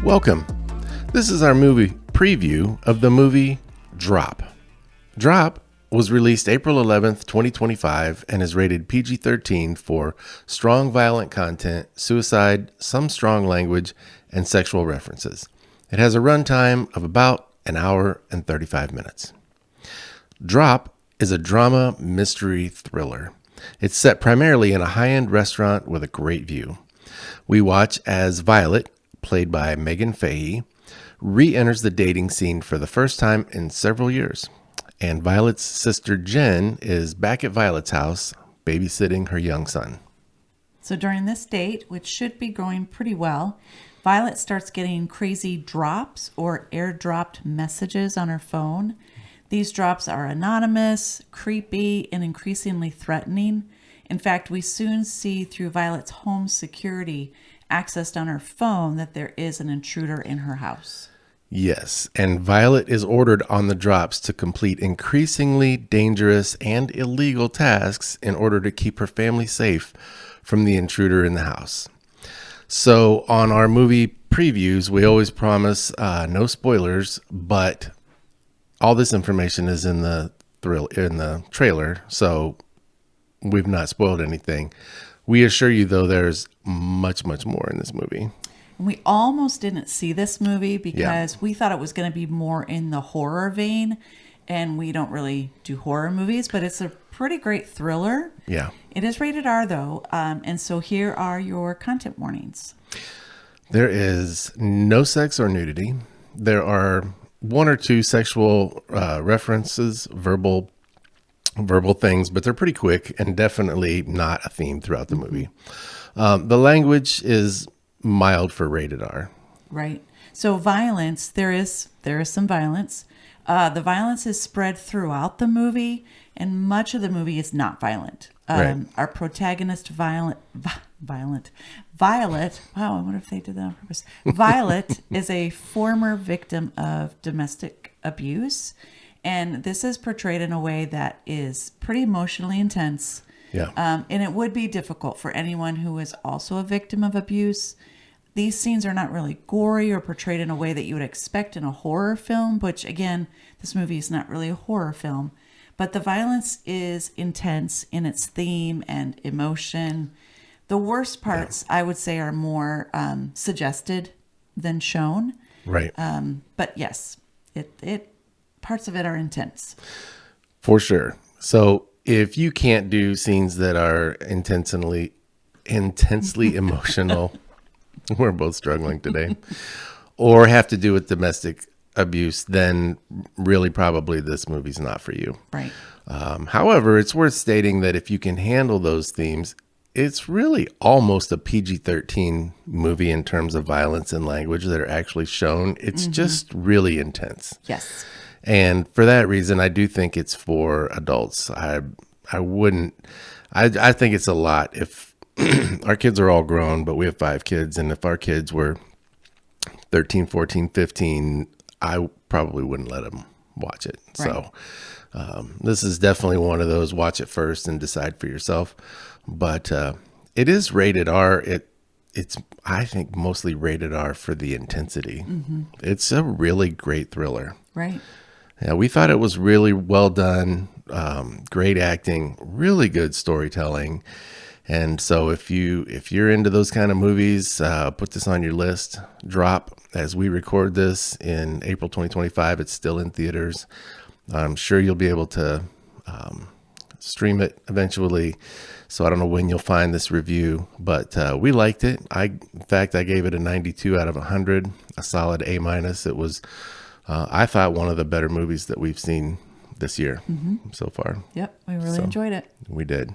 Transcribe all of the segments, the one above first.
Welcome. This is our movie preview of the movie Drop. Drop was released April 11th, 2025 and is rated PG-13 for strong violent content, suicide, some strong language, and sexual references. It has a runtime of about an hour and 35 minutes. Drop is a drama mystery thriller. It's set primarily in a high-end restaurant with a great view. We watch as Violet, played by Megan Fahey, re-enters the dating scene for the first time in several years. And Violet's sister Jen is back at Violet's house, babysitting her young son. So during this date, which should be going pretty well, Violet starts getting crazy drops or airdropped messages on her phone. These drops are anonymous, creepy, and increasingly threatening. In fact, we soon see through Violet's home security accessed on her phone that there is an intruder in her house. Yes, and Violet is ordered on the drops to complete increasingly dangerous and illegal tasks in order to keep her family safe from the intruder in the house. So on our movie previews, we always promise no spoilers, but all this information is in the trailer, so we've not spoiled anything. We assure you, though, there's much, much more in this movie. And we almost didn't see this movie because we thought it was going to be more in the horror vein, and we don't really do horror movies, but it's a pretty great thriller. Yeah. It is rated R, though, and so here are your content warnings. There is no sex or nudity. There are one or two sexual references, verbal things, but they're pretty quick and definitely not a theme throughout the movie. The language is mild for rated R. Right. So violence, there is some violence. The violence is spread throughout the movie, and much of the movie is not violent. Right. Our protagonist, Violet. Wow, I wonder if they did that on purpose. Violet is a former victim of domestic abuse, and this is portrayed in a way that is pretty emotionally intense. Yeah. And it would be difficult for anyone who is also a victim of abuse. These scenes are not really gory or portrayed in a way that you would expect in a horror film, which again, this movie is not really a horror film. But the violence is intense in its theme and emotion. The worst parts, I would say, are more suggested than shown. Right. But yes, it parts of it are intense. For sure. So if you can't do scenes that are intensely emotional, we're both struggling today, or have to do with domestic abuse, then really probably this movie's not for you. Right. However, it's worth stating that if you can handle those themes, it's really almost a PG-13 movie in terms of violence and language that are actually shown. It's just really intense. Yes. And for that reason, I do think it's for adults. I think it's a lot if our kids are all grown, but we have 5 kids. And if our kids were 13, 14, 15, I probably wouldn't let them watch it. Right. So this is definitely one of those watch it first and decide for yourself. But it is rated R. It's, I think, mostly rated R for the intensity. It's a really great thriller. Right. Yeah, we thought it was really well done, great acting, really good storytelling. And so if you're into those kind of movies, put this on your list. Drop, as we record this in April 2025, it's still in theaters. I'm sure you'll be able to stream it eventually. So I don't know when you'll find this review, but we liked it. In fact, I gave it a 92 out of 100, a solid A-. It was, I thought, one of the better movies that we've seen this year so far. Yep, we really enjoyed it. We did.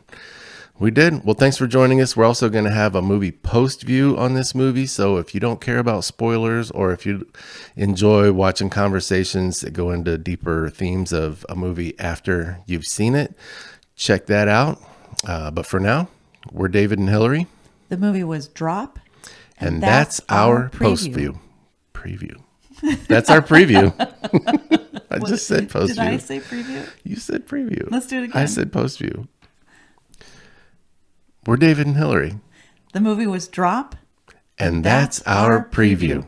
Well, thanks for joining us. We're also going to have a movie post view on this movie. So if you don't care about spoilers, or if you enjoy watching conversations that go into deeper themes of a movie after you've seen it, check that out. But for now, we're David and Hillary. The movie was Drop. And that's our post view. Preview. That's our preview. I just said post view. Did I say preview? You said preview. Let's do it again. I said post view. We're David and Hillary. The movie was Drop. And that's our preview.